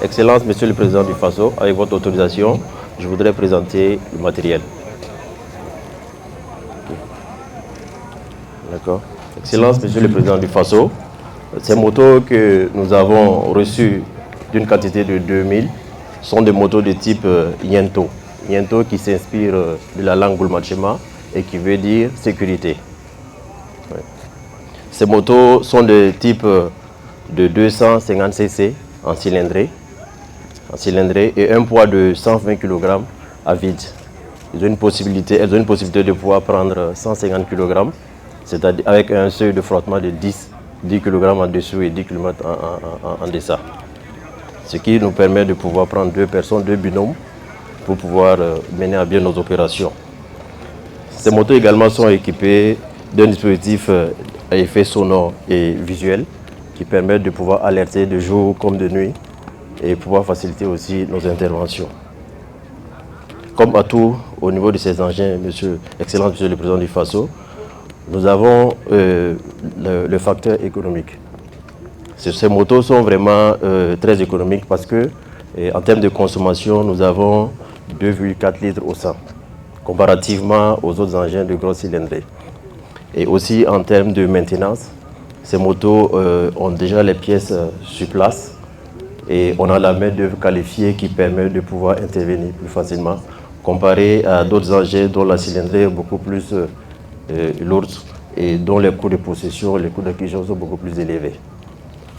Excellence, Monsieur le Président du FASO, avec votre autorisation, je voudrais présenter le matériel. D'accord. Excellence, Monsieur le Président du FASO, ces motos que nous avons reçues d'une quantité de 2000 sont des motos de type Yento. Yento qui s'inspire de la langue Gulmachema et qui veut dire sécurité. Ouais. Ces motos sont de type de 250 cc en cylindrée et un poids de 120 kg à vide. Elles ont une possibilité de pouvoir prendre 150 kg, c'est-à-dire avec un seuil de frottement de 10 kg en dessous et 10 km en deçà. Ce qui nous permet de pouvoir prendre deux personnes, deux binômes, pour pouvoir mener à bien nos opérations. Ces motos également sont équipées d'un dispositif à effet sonore et visuel qui permet de pouvoir alerter de jour comme de nuit et pouvoir faciliter aussi nos interventions. Comme à tout au niveau de ces engins, Excellence Monsieur le Président du FASO, nous avons le facteur économique. Ces motos sont vraiment très économiques parce que en termes de consommation, nous avons 2,4 litres au 100, comparativement aux autres engins de grosse cylindrée. Et aussi en termes de maintenance, ces motos ont déjà les pièces sur place et on a la main-d'œuvre qualifiée qui permet de pouvoir intervenir plus facilement, comparé à d'autres engins dont la cylindrée est beaucoup plus lourde et dont les coûts de possession, les coûts d'acquisition sont beaucoup plus élevés.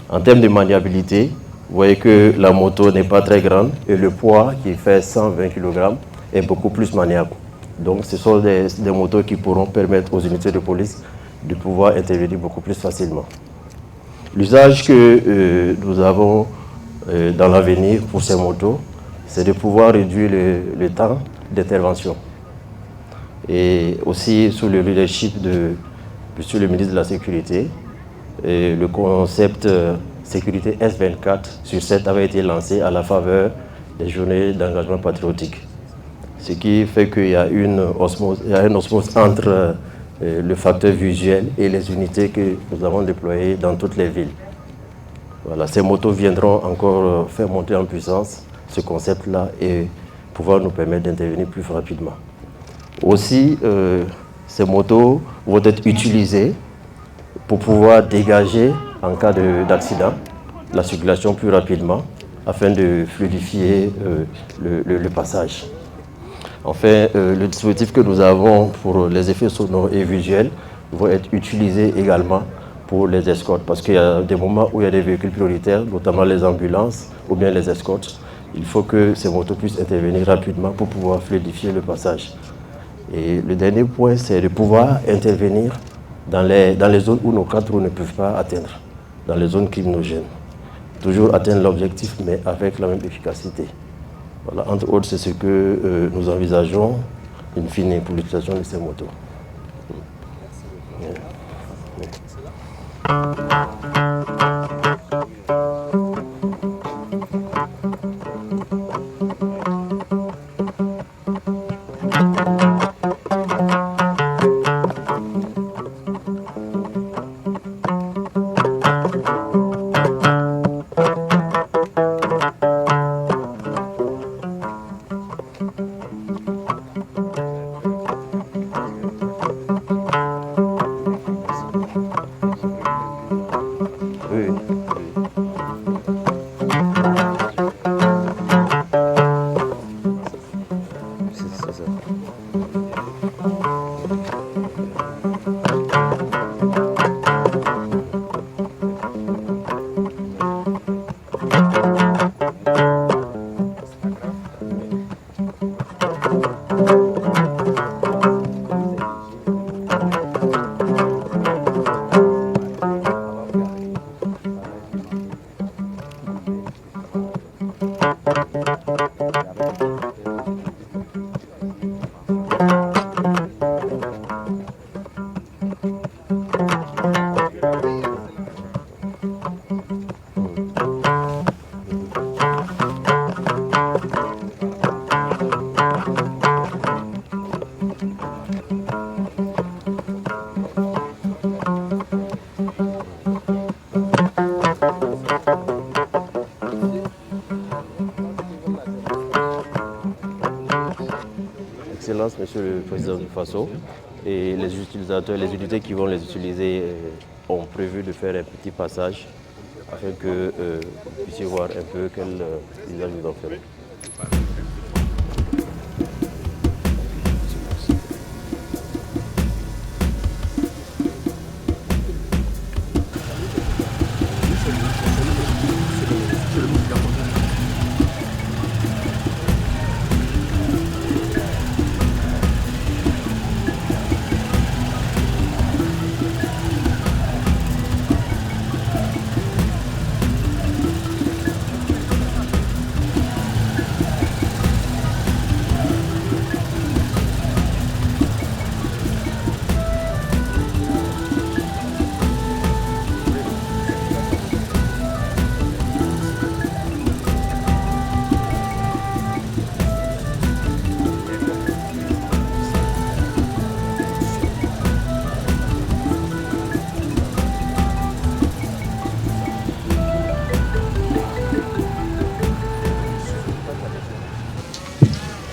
En termes de maniabilité, vous voyez que la moto n'est pas très grande et le poids qui fait 120 kg est beaucoup plus maniable. Donc ce sont des motos qui pourront permettre aux unités de police de pouvoir intervenir beaucoup plus facilement. L'usage que nous avons dans l'avenir pour ces motos, c'est de pouvoir réduire le temps d'intervention. Et aussi sous le leadership de Monsieur le ministre de la Sécurité, le concept sécurité S24/7 avait été lancé à la faveur des journées d'engagement patriotique. Ce qui fait qu'il y a une osmose entre le facteur visuel et les unités que nous avons déployées dans toutes les villes. Voilà, ces motos viendront encore faire monter en puissance ce concept-là et pouvoir nous permettre d'intervenir plus rapidement. Aussi, ces motos vont être utilisées pour pouvoir dégager, en cas d'accident, la circulation plus rapidement afin de fluidifier le passage. Enfin, le dispositif que nous avons pour les effets sonores et visuels va être utilisé également pour les escortes, parce qu'il y a des moments où il y a des véhicules prioritaires, notamment les ambulances ou bien les escortes. Il faut que ces motos puissent intervenir rapidement pour pouvoir fluidifier le passage. Et le dernier point, c'est de pouvoir intervenir dans les zones où nos cadres ne peuvent pas atteindre, dans les zones criminogènes. Toujours atteindre l'objectif, mais avec la même efficacité. Voilà, entre autres, c'est ce que nous envisageons, in fine, pour l'utilisation de ces motos. Oui. Monsieur le Président du FASO, et les utilisateurs, les unités qui vont les utiliser ont prévu de faire un petit passage afin que vous puissiez voir un peu quel usage nous en ferons.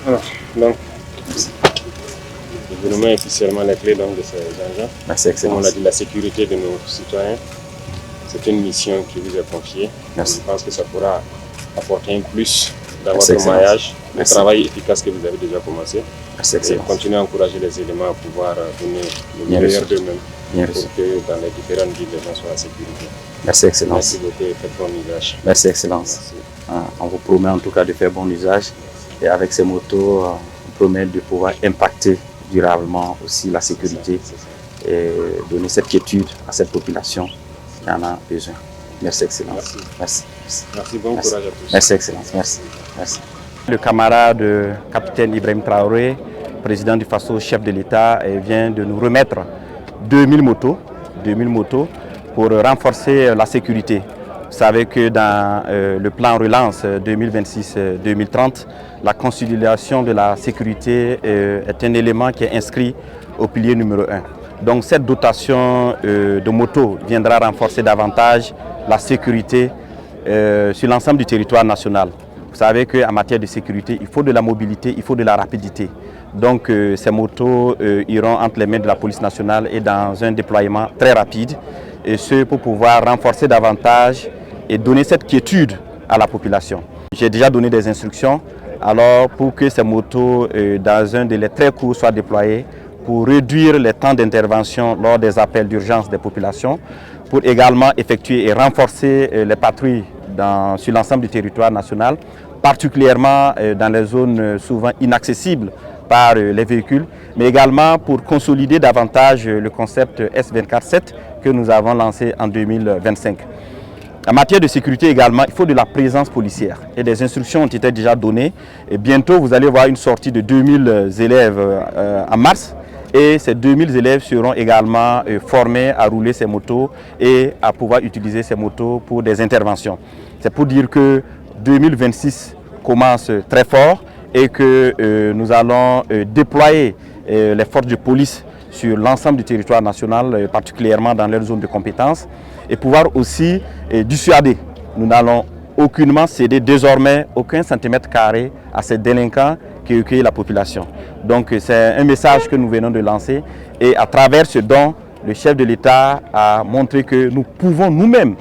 Alors, donc, je vous remets officiellement les clés donc, de ces engins. Merci, Excellence. Comme on a dit, la sécurité de nos citoyens, c'est une mission qui vous est confiée. Merci. Je pense que ça pourra apporter un plus dans Merci, votre Excellence. maillage, le Merci. travail efficace que vous avez déjà commencé. Merci, Et Excellence. continuer à encourager les éléments à pouvoir donner le Bien meilleur reçu. d'eux-mêmes Bien pour reçu. que dans les différentes villes, les gens soient en sécurité. Merci, Excellence. Merci beaucoup et faites bon usage. Merci, Excellence. Merci. On vous promet en tout cas de faire bon usage. Et avec ces motos, on promet de pouvoir impacter durablement aussi la sécurité C'est ça. et donner cette quiétude à cette population qui en a besoin. Merci, Excellence. Merci. Merci. Merci, bon Merci. courage à tous. Merci, Excellence. Merci. Merci. Le camarade capitaine Ibrahim Traoré, président du FASO, chef de l'État, vient de nous remettre 2000 motos pour renforcer la sécurité. Vous savez que dans le plan relance 2026-2030, la consolidation de la sécurité est un élément qui est inscrit au pilier numéro 1. Donc cette dotation de motos viendra renforcer davantage la sécurité sur l'ensemble du territoire national. Vous savez qu'en matière de sécurité, il faut de la mobilité, il faut de la rapidité. Donc ces motos iront entre les mains de la police nationale et dans un déploiement très rapide, et ce pour pouvoir renforcer davantage et donner cette quiétude à la population. J'ai déjà donné des instructions alors pour que ces motos dans un délai très court soient déployées pour réduire les temps d'intervention lors des appels d'urgence des populations, pour également effectuer et renforcer les patrouilles sur l'ensemble du territoire national, particulièrement dans les zones souvent inaccessibles par les véhicules, mais également pour consolider davantage le concept S24/7 que nous avons lancé en 2025. En matière de sécurité également, il faut de la présence policière et des instructions ont été déjà données. Et bientôt, vous allez voir une sortie de 2000 élèves en mars. Et ces 2000 élèves seront également formés à rouler ces motos et à pouvoir utiliser ces motos pour des interventions. C'est pour dire que 2026 commence très fort et que nous allons déployer les forces de police sur l'ensemble du territoire national, particulièrement dans leurs zones de compétences, et pouvoir aussi dissuader. Nous n'allons aucunement céder désormais aucun centimètre carré à ces délinquants qui recueillent la population. Donc c'est un message que nous venons de lancer et à travers ce don, le chef de l'État a montré que nous pouvons nous-mêmes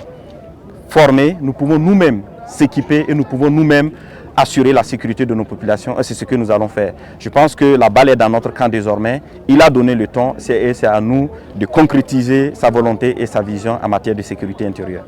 former, nous pouvons nous-mêmes s'équiper et nous pouvons nous-mêmes assurer la sécurité de nos populations et c'est ce que nous allons faire. Je pense que la balle est dans notre camp désormais. Il a donné le ton et c'est à nous de concrétiser sa volonté et sa vision en matière de sécurité intérieure.